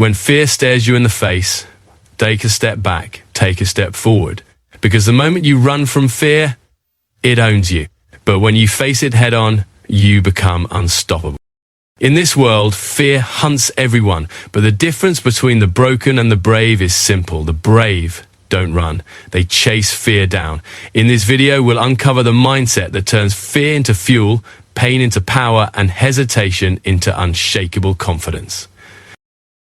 When fear stares you in the face, take a step back, take a step forward. Because the moment you run from fear, it owns you. But when you face it head on, you become unstoppable. In this world, fear hunts everyone, but the difference between the broken and the brave is simple. The brave don't run. They chase fear down. In this video, we'll uncover the mindset that turns fear into fuel, pain into power, and hesitation into unshakable confidence.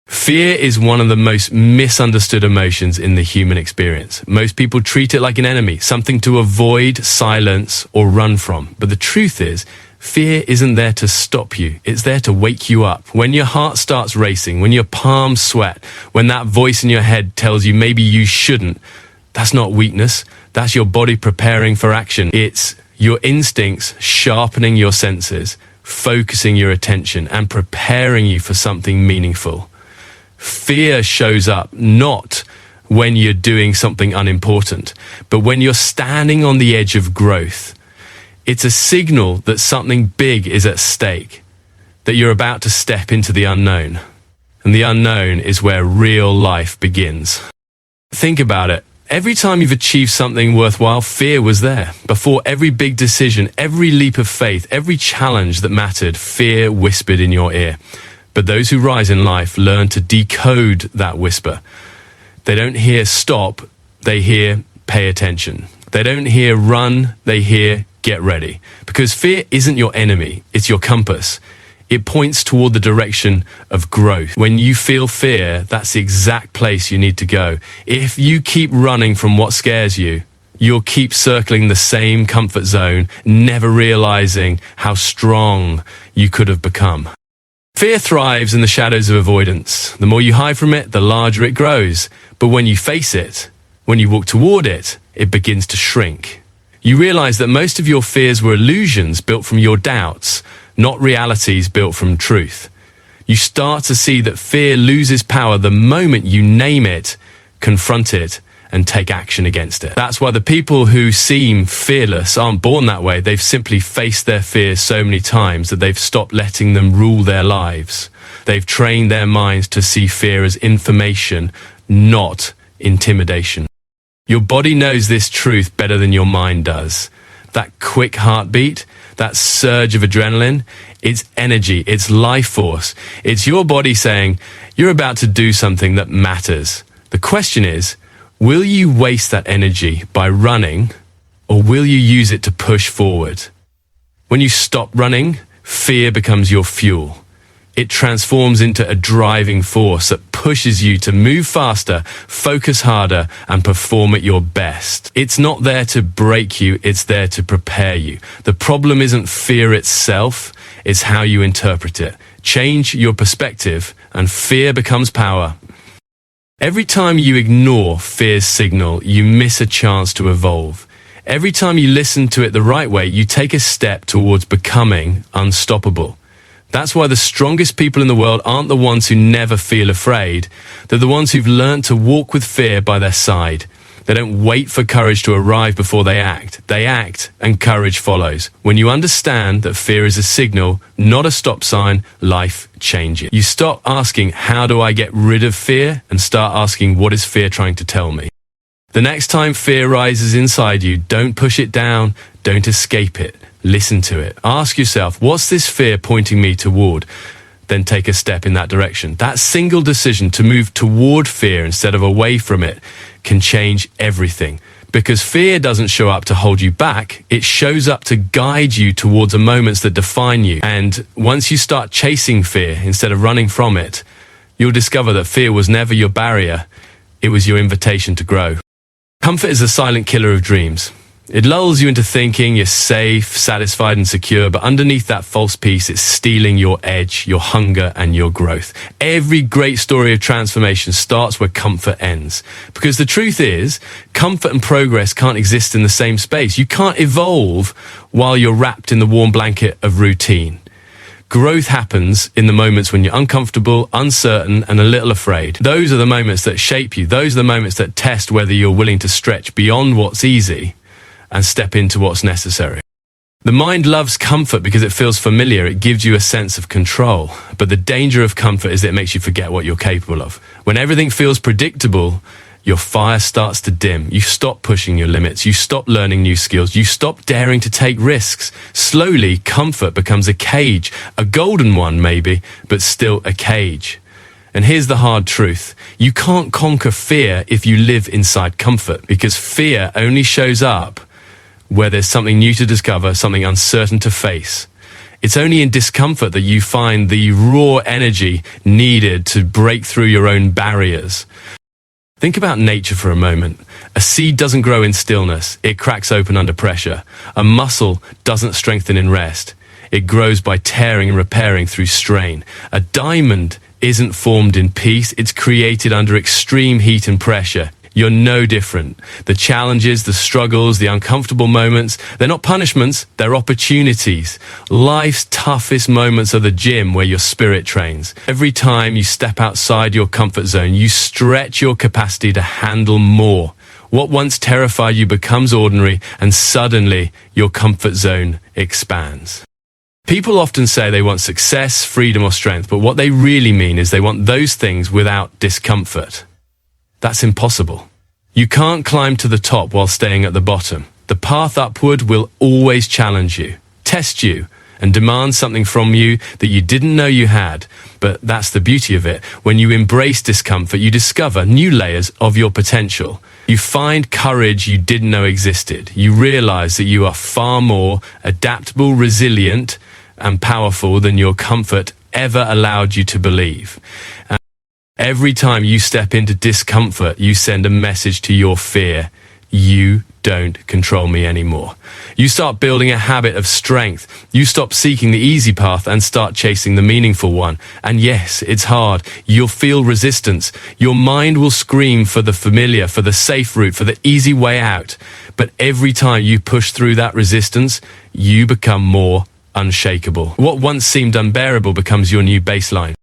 Fear is one of the most misunderstood emotions in the human experience. Most people treat it like an enemy, something to avoid, silence, or run from. But the truth is, fear isn't there to stop you. It's there to wake you up. When your heart starts racing, when your palms sweat, when that voice in your head tells you maybe you shouldn't, that's not weakness. That's your body preparing for action. It's your instincts sharpening your senses, focusing your attention, and preparing you for something meaningful. Fear shows up not when you're doing something unimportant, but when you're standing on the edge of growth. It's a signal that something big is at stake, that you're about to step into the unknown. And the unknown is where real life begins. Think about it. Every time you've achieved something worthwhile, fear was there. Before every big decision, every leap of faith, every challenge that mattered, fear whispered in your ear. But those who rise in life learn to decode that whisper. They don't hear stop, they hear pay attention. They don't hear run, they hear get ready. Because fear isn't your enemy, it's your compass. It points toward the direction of growth. When you feel fear, that's the exact place you need to go. If you keep running from what scares you, you'll keep circling the same comfort zone, never realizing how strong you could have become. Fear thrives in the shadows of avoidance. The more you hide from it, the larger it grows. But when you face it, when you walk toward it, it begins to shrink. You realize that most of your fears were illusions built from your doubts, not realities built from truth. You start to see that fear loses power the moment you name it, confront it, and take action against it. That's why the people who seem fearless aren't born that way. They've simply faced their fears so many times that they've stopped letting them rule their lives. They've trained their minds to see fear as information, not intimidation. Your body knows this truth better than your mind does. That quick heartbeat, that surge of adrenaline, it's energy, it's life force. It's your body saying, you're about to do something that matters. The question is, will you waste that energy by running, or will you use it to push forward? When you stop running, fear becomes your fuel. It transforms into a driving force that pushes you to move faster, focus harder, and perform at your best. It's not there to break you, it's there to prepare you. The problem isn't fear itself, it's how you interpret it. Change your perspective, and fear becomes power. Every time you ignore fear's signal, you miss a chance to evolve. Every time you listen to it the right way, you take a step towards becoming unstoppable. That's why the strongest people in the world aren't the ones who never feel afraid. They're the ones who've learned to walk with fear by their side. They don't wait for courage to arrive before they act. They act, and courage follows. When you understand that fear is a signal, not a stop sign, life changes. You stop asking, how do I get rid of fear? And start asking, what is fear trying to tell me? The next time fear rises inside you, don't push it down, don't escape it. Listen to it. Ask yourself, what's this fear pointing me toward? Then take a step in that direction. That single decision to move toward fear instead of away from it can change everything. Because fear doesn't show up to hold you back, it shows up to guide you towards the moments that define you. And once you start chasing fear instead of running from it, you'll discover that fear was never your barrier, it was your invitation to grow. Comfort is a silent killer of dreams. It lulls you into thinking you're safe, satisfied, and secure, but underneath that false peace, it's stealing your edge, your hunger, and your growth. Every great story of transformation starts where comfort ends. Because the truth is, comfort and progress can't exist in the same space. You can't evolve while you're wrapped in the warm blanket of routine. Growth happens in the moments when you're uncomfortable, uncertain, and a little afraid. Those are the moments that shape you. Those are the moments that test whether you're willing to stretch beyond what's easy and step into what's necessary. The mind loves comfort because it feels familiar. It gives you a sense of control. But the danger of comfort is that it makes you forget what you're capable of. When everything feels predictable, your fire starts to dim. You stop pushing your limits. You stop learning new skills. You stop daring to take risks. Slowly, comfort becomes a cage. A golden one, maybe, but still a cage. And here's the hard truth. You can't conquer fear if you live inside comfort, because fear only shows up where there's something new to discover, something uncertain to face. It's only in discomfort that you find the raw energy needed to break through your own barriers. Think about nature for a moment. A seed doesn't grow in stillness. It cracks open under pressure. A muscle doesn't strengthen in rest. It grows by tearing and repairing through strain. A diamond isn't formed in peace. It's created under extreme heat and pressure. You're no different. The challenges, the struggles, the uncomfortable moments, they're not punishments, they're opportunities. Life's toughest moments are the gym where your spirit trains. Every time you step outside your comfort zone, you stretch your capacity to handle more. What once terrified you becomes ordinary, and suddenly your comfort zone expands. People often say they want success, freedom, or strength, but what they really mean is they want those things without discomfort. That's impossible. You can't climb to the top while staying at the bottom. The path upward will always challenge you, test you, and demand something from you that you didn't know you had. But that's the beauty of it. When you embrace discomfort, you discover new layers of your potential. You find courage you didn't know existed. You realize that you are far more adaptable, resilient, and powerful than your comfort ever allowed you to believe. Every time you step into discomfort, you send a message to your fear. You don't control me anymore. You start building a habit of strength. You stop seeking the easy path and start chasing the meaningful one. And yes, it's hard. You'll feel resistance. Your mind will scream for the familiar, for the safe route, for the easy way out. But every time you push through that resistance, you become more unshakable. What once seemed unbearable becomes your new baseline.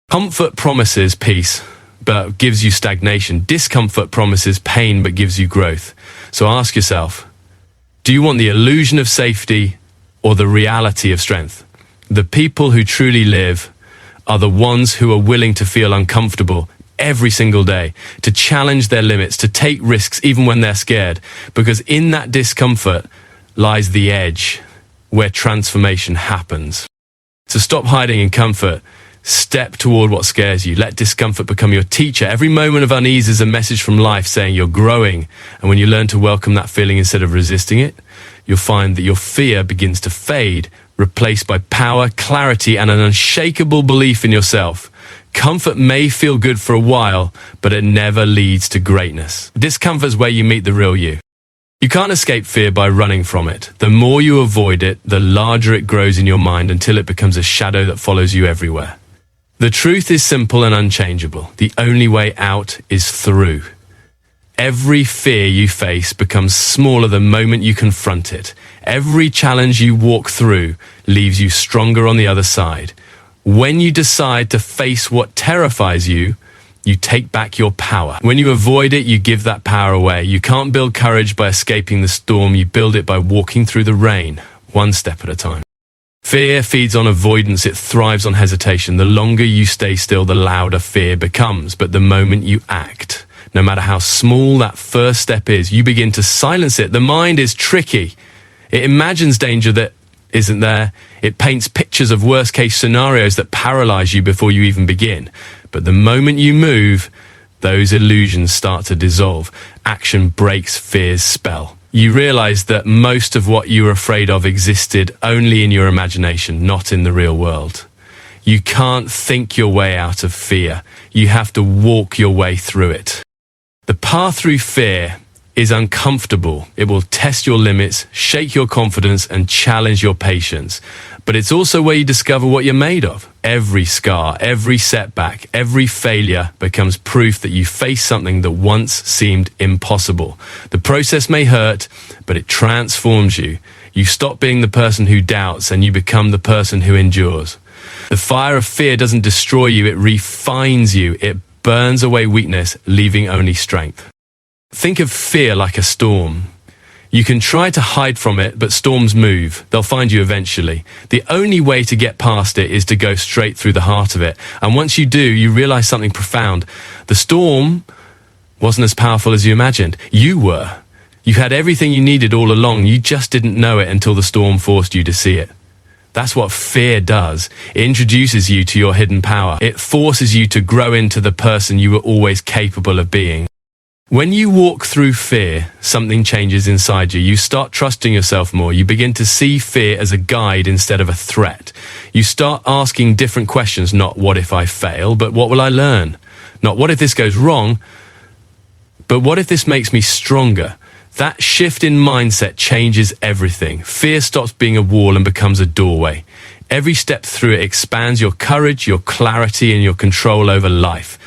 Comfort promises peace, but gives you stagnation. Discomfort promises pain, but gives you growth. So ask yourself, do you want the illusion of safety or the reality of strength? The people who truly live are the ones who are willing to feel uncomfortable every single day, to challenge their limits, to take risks even when they're scared, because in that discomfort lies the edge where transformation happens. So stop hiding in comfort. Step toward what scares you. Let discomfort become your teacher. Every moment of unease is a message from life saying you're growing. And when you learn to welcome that feeling instead of resisting it, you'll find that your fear begins to fade, replaced by power, clarity, and an unshakable belief in yourself. Comfort may feel good for a while, but it never leads to greatness. Discomfort is where you meet the real you. You can't escape fear by running from it. The more you avoid it, the larger it grows in your mind until it becomes a shadow that follows you everywhere. The truth is simple and unchangeable. The only way out is through. Every fear you face becomes smaller the moment you confront it. Every challenge you walk through leaves you stronger on the other side. When you decide to face what terrifies you, you take back your power. When you avoid it, you give that power away. You can't build courage by escaping the storm. You build it by walking through the rain, one step at a time. Fear feeds on avoidance. It thrives on hesitation. The longer you stay still, the louder fear becomes. But the moment you act, no matter how small that first step is, you begin to silence it. The mind is tricky. It imagines danger that isn't there. It paints pictures of worst-case scenarios that paralyze you before you even begin. But the moment you move, those illusions start to dissolve. Action breaks fear's spell. You realize that most of what you were afraid of existed only in your imagination, not in the real world. You can't think your way out of fear. You have to walk your way through it. The path through fear is uncomfortable. It will test your limits, shake your confidence, and challenge your patience. But it's also where you discover what you're made of. Every scar, every setback, every failure becomes proof that you faced something that once seemed impossible. The process may hurt, but it transforms you. You stop being the person who doubts and you become the person who endures. The fire of fear doesn't destroy you, it refines you. It burns away weakness, leaving only strength. Think of fear like a storm. You can try to hide from it, but storms move. They'll find you eventually. The only way to get past it is to go straight through the heart of it. And once you do, you realize something profound. The storm wasn't as powerful as you imagined. You were. You had everything you needed all along. You just didn't know it until the storm forced you to see it. That's what fear does. It introduces you to your hidden power. It forces you to grow into the person you were always capable of being. When you walk through fear, something changes inside you. You start trusting yourself more. You begin to see fear as a guide instead of a threat. You start asking different questions, not what if I fail, but what will I learn? Not what if this goes wrong, but what if this makes me stronger? That shift in mindset changes everything. Fear stops being a wall and becomes a doorway. Every step through it expands your courage, your clarity, and your control over life.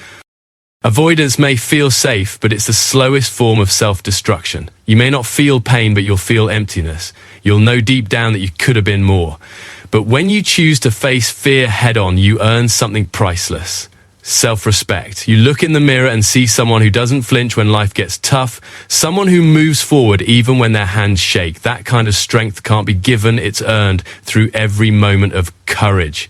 Avoidance may feel safe, but it's the slowest form of self-destruction. You may not feel pain, but you'll feel emptiness. You'll know deep down that you could have been more. But when you choose to face fear head-on, you earn something priceless. Self-respect. You look in the mirror and see someone who doesn't flinch when life gets tough, someone who moves forward even when their hands shake. That kind of strength can't be given, it's earned through every moment of courage.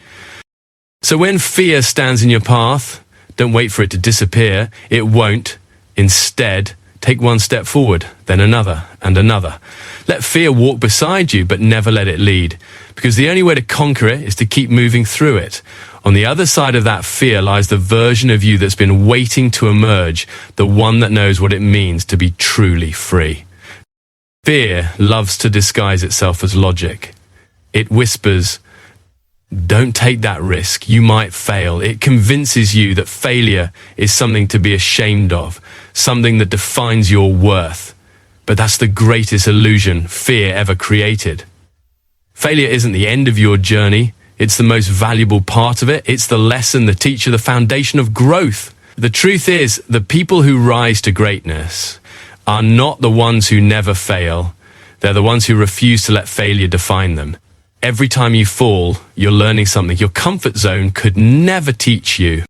So when fear stands in your path, don't wait for it to disappear. It won't. Instead, take one step forward, then another and another. Let fear walk beside you, but never let it lead. Because the only way to conquer it is to keep moving through it. On the other side of that fear lies the version of you that's been waiting to emerge, the one that knows what it means to be truly free. Fear loves to disguise itself as logic. It whispers, don't take that risk, you might fail. It convinces you that failure is something to be ashamed of, something that defines your worth. But that's the greatest illusion fear ever created. Failure isn't the end of your journey. It's the most valuable part of it. It's the lesson, the teacher, the foundation of growth. The truth is, the people who rise to greatness are not the ones who never fail. They're the ones who refuse to let failure define them. Every time you fall, you're learning something your comfort zone could never teach you.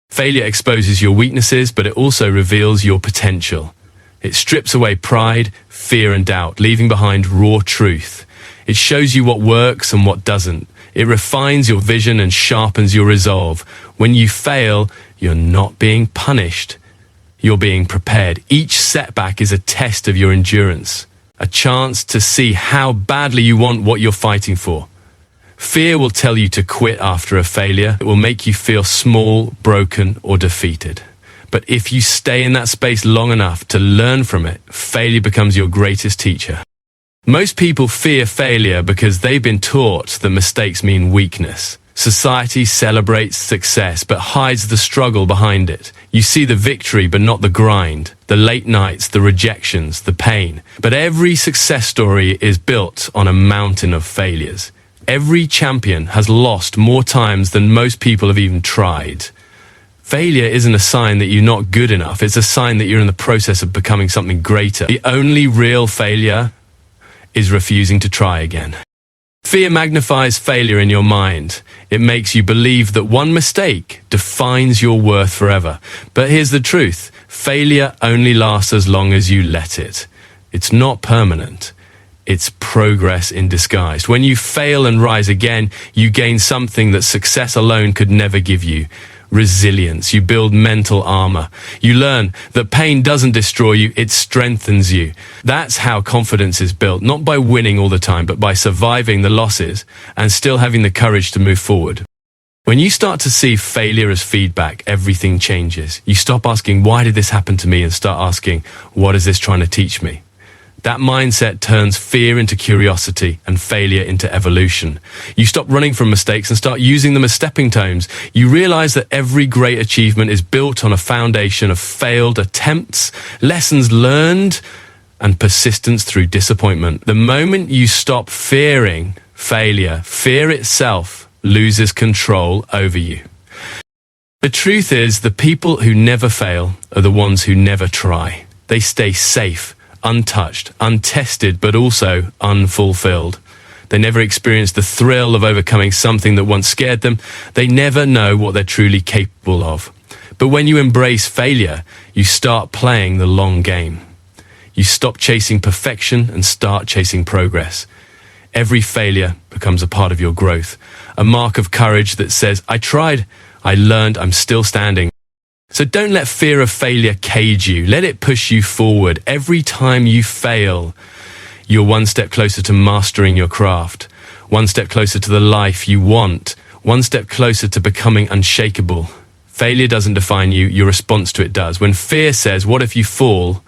Failure exposes your weaknesses, but it also reveals your potential. It strips away pride, fear, and doubt, leaving behind raw truth. It shows you what works and what doesn't. It refines your vision and sharpens your resolve. When you fail, you're not being punished. You're being prepared. Each setback is a test of your endurance, a chance to see how badly you want what you're fighting for. Fear will tell you to quit after a failure. It will make you feel small, broken, or defeated. But if you stay in that space long enough to learn from it, failure becomes your greatest teacher. Most people fear failure because they've been taught that mistakes mean weakness. Society celebrates success but hides the struggle behind it. You see the victory but not the grind, the late nights, the rejections, the pain. But every success story is built on a mountain of failures. Every champion has lost more times than most people have even tried. Failure isn't a sign that you're not good enough. It's a sign that you're in the process of becoming something greater. The only real failure is refusing to try again. Fear magnifies failure in your mind. It makes you believe that one mistake defines your worth forever. But here's the truth. Failure only lasts as long as you let it. It's not permanent. It's progress in disguise. When you fail and rise again, you gain something that success alone could never give you. Resilience. You build mental armor. You learn that pain doesn't destroy you, it strengthens you. That's how confidence is built, not by winning all the time, but by surviving the losses and still having the courage to move forward. When you start to see failure as feedback, everything changes. You stop asking, why did this happen to me? And start asking, what is this trying to teach me? That mindset turns fear into curiosity and failure into evolution. You stop running from mistakes and start using them as stepping stones. You realize that every great achievement is built on a foundation of failed attempts, lessons learned, and persistence through disappointment. The moment you stop fearing failure, fear itself loses control over you. The truth is, the people who never fail are the ones who never try. They stay safe, untouched, untested, but also unfulfilled. They never experience the thrill of overcoming something that once scared them. They never know what they're truly capable of. But when you embrace failure, you start playing the long game. You stop chasing perfection and start chasing progress. Every failure becomes a part of your growth, a mark of courage that says, I tried, I learned, I'm still standing. So don't let fear of failure cage you. Let it push you forward. Every time you fail, you're one step closer to mastering your craft, one step closer to the life you want, one step closer to becoming unshakable. Failure doesn't define you, your response to it does. When fear says, what if you fall?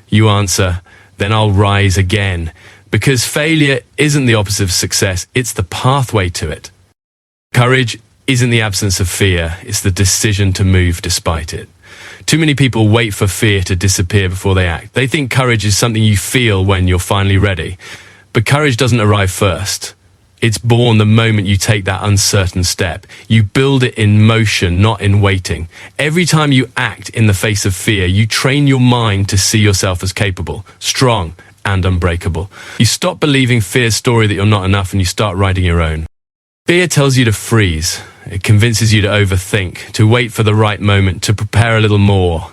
You answer, then I'll rise again. Because failure isn't the opposite of success, it's the pathway to it. Courage isn't the absence of fear, it's the decision to move despite it. Too many people wait for fear to disappear before they act. They think courage is something you feel when you're finally ready. But courage doesn't arrive first. It's born the moment you take that uncertain step. You build it in motion, not in waiting. Every time you act in the face of fear, you train your mind to see yourself as capable, strong, and unbreakable. You stop believing fear's story that you're not enough and you start writing your own. Fear tells you to freeze. It convinces you to overthink, to wait for the right moment, to prepare a little more.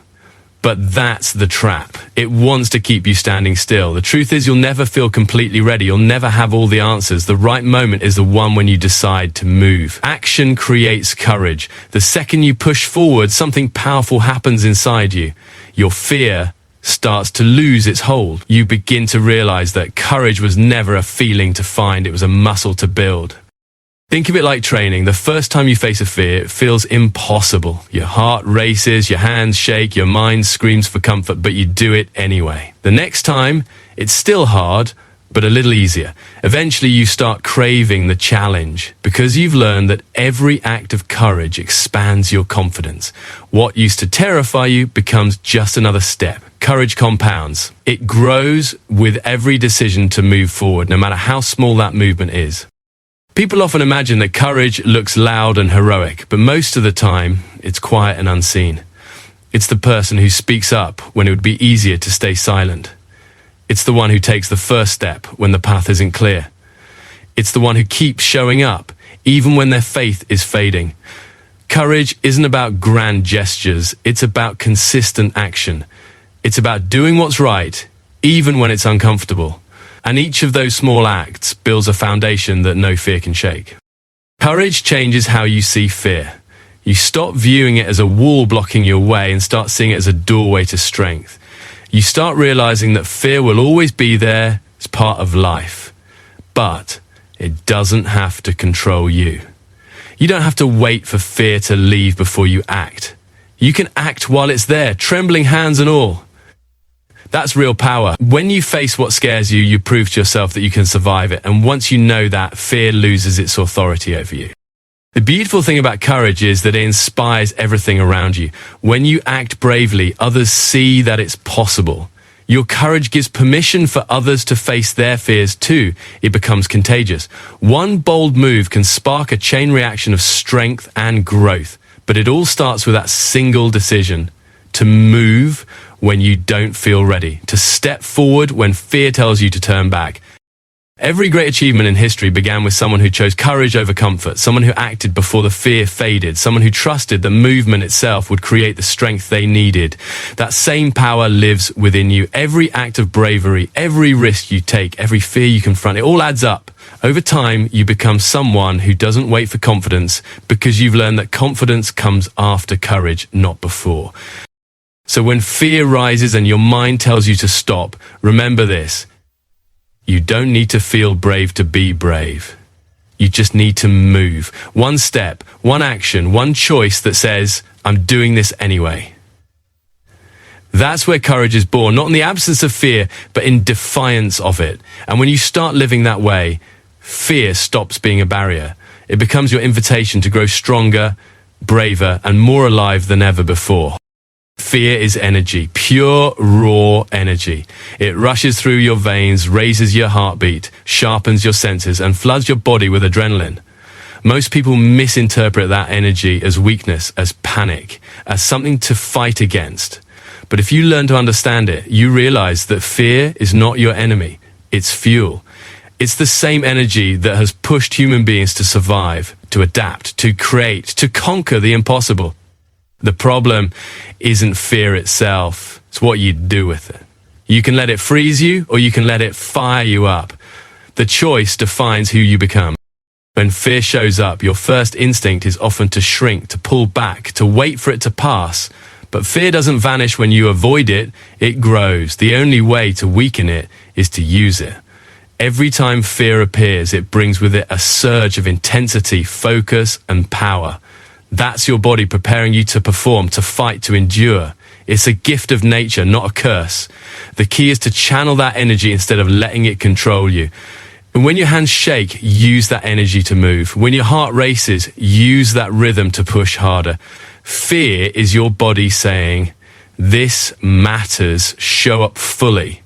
But that's the trap. It wants to keep you standing still. The truth is you'll never feel completely ready. You'll never have all the answers. The right moment is the one when you decide to move. Action creates courage. The second you push forward, something powerful happens inside you. Your fear starts to lose its hold. You begin to realize that courage was never a feeling to find. It was a muscle to build. Think of it like training. The first time you face a fear, it feels impossible. Your heart races, your hands shake, your mind screams for comfort, but you do it anyway. The next time, it's still hard, but a little easier. Eventually, you start craving the challenge because you've learned that every act of courage expands your confidence. What used to terrify you becomes just another step. Courage compounds. It grows with every decision to move forward, no matter how small that movement is. People often imagine that courage looks loud and heroic, but most of the time, it's quiet and unseen. It's the person who speaks up when it would be easier to stay silent. It's the one who takes the first step when the path isn't clear. It's the one who keeps showing up, even when their faith is fading. Courage isn't about grand gestures, it's about consistent action. It's about doing what's right, even when it's uncomfortable. And each of those small acts builds a foundation that no fear can shake. Courage changes how you see fear. You stop viewing it as a wall blocking your way and start seeing it as a doorway to strength. You start realizing that fear will always be there as part of life, but it doesn't have to control you. You don't have to wait for fear to leave before you act. You can act while it's there, trembling hands and all. That's real power. When you face what scares you, you prove to yourself that you can survive it. And once you know that, fear loses its authority over you. The beautiful thing about courage is that it inspires everything around you. When you act bravely, others see that it's possible. Your courage gives permission for others to face their fears too. It becomes contagious. One bold move can spark a chain reaction of strength and growth. But it all starts with that single decision to move when you don't feel ready, to step forward when fear tells you to turn back. Every great achievement in history began with someone who chose courage over comfort, someone who acted before the fear faded, someone who trusted the movement itself would create the strength they needed. That same power lives within you. Every act of bravery, every risk you take, every fear you confront, it all adds up. Over time, you become someone who doesn't wait for confidence because you've learned that confidence comes after courage, not before. So when fear rises and your mind tells you to stop, remember this. You don't need to feel brave to be brave. You just need to move. One step, one action, one choice that says, I'm doing this anyway. That's where courage is born, not in the absence of fear, but in defiance of it. And when you start living that way, fear stops being a barrier. It becomes your invitation to grow stronger, braver, and more alive than ever before. Fear is energy, pure, raw energy. It rushes through your veins, raises your heartbeat, sharpens your senses, and floods your body with adrenaline. Most people misinterpret that energy as weakness, as panic, as something to fight against. But if you learn to understand it, you realize that fear is not your enemy. It's fuel. It's the same energy that has pushed human beings to survive, to adapt, to create, to conquer the impossible. The problem isn't fear itself, it's what you do with it. You can let it freeze you, or you can let it fire you up. The choice defines who you become. When fear shows up, your first instinct is often to shrink, to pull back, to wait for it to pass. But fear doesn't vanish when you avoid it, it grows. The only way to weaken it is to use it. Every time fear appears, it brings with it a surge of intensity, focus, and power. That's your body preparing you to perform, to fight, to endure. It's a gift of nature, not a curse. The key is to channel that energy instead of letting it control you. And when your hands shake, use that energy to move. When your heart races, use that rhythm to push harder. Fear is your body saying, this matters, show up fully.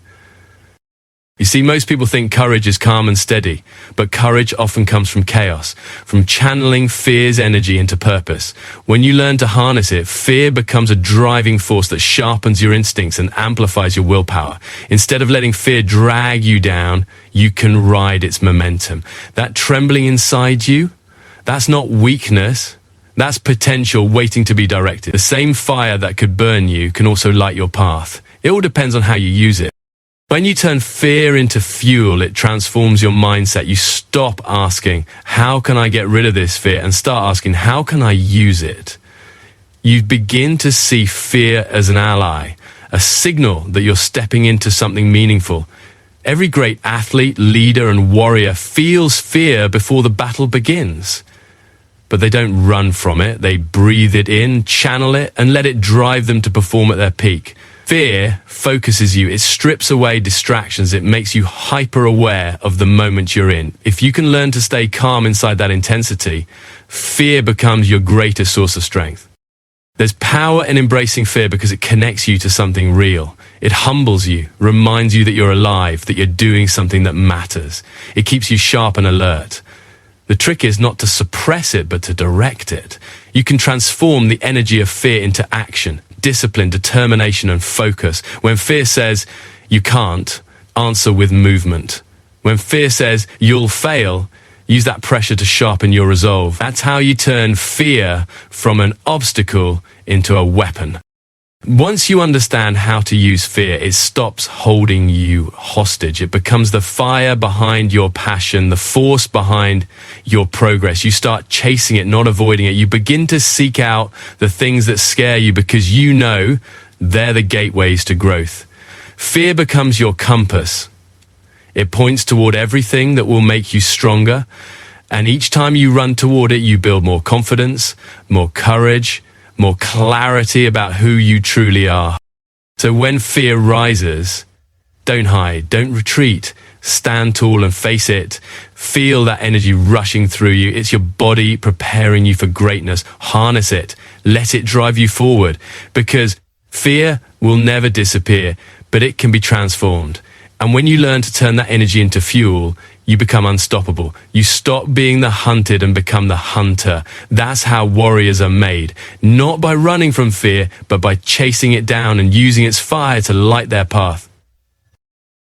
You see, most people think courage is calm and steady, but courage often comes from chaos, from channeling fear's energy into purpose. When you learn to harness it, fear becomes a driving force that sharpens your instincts and amplifies your willpower. Instead of letting fear drag you down, you can ride its momentum. That trembling inside you, that's not weakness, that's potential waiting to be directed. The same fire that could burn you can also light your path. It all depends on how you use it. When you turn fear into fuel, it transforms your mindset. You stop asking, how can I get rid of this fear? And start asking, how can I use it? You begin to see fear as an ally, a signal that you're stepping into something meaningful. Every great athlete, leader, and warrior feels fear before the battle begins. But they don't run from it. They breathe it in, channel it, and let it drive them to perform at their peak. Fear focuses you. It strips away distractions. It makes you hyper aware of the moment you're in. If you can learn to stay calm inside that intensity, fear becomes your greatest source of strength. There's power in embracing fear because it connects you to something real. It humbles you, reminds you that you're alive, that you're doing something that matters. It keeps you sharp and alert. The trick is not to suppress it, but to direct it. You can transform the energy of fear into action, discipline, determination, and focus. When fear says, you can't, answer with movement. When fear says, you'll fail, use that pressure to sharpen your resolve. That's how you turn fear from an obstacle into a weapon. Once you understand how to use fear, it stops holding you hostage. It becomes the fire behind your passion, the force behind your progress. You start chasing it, not avoiding it. You begin to seek out the things that scare you because you know they're the gateways to growth. Fear becomes your compass. It points toward everything that will make you stronger. And each time you run toward it, you build more confidence, more courage, more clarity about who you truly are. So when fear rises, don't hide, don't retreat. Stand tall and face it. Feel that energy rushing through you. It's your body preparing you for greatness. Harness it. Let it drive you forward. Because fear will never disappear, but it can be transformed. And when you learn to turn that energy into fuel, you become unstoppable. You stop being the hunted and become the hunter. That's how warriors are made. Not by running from fear, but by chasing it down and using its fire to light their path.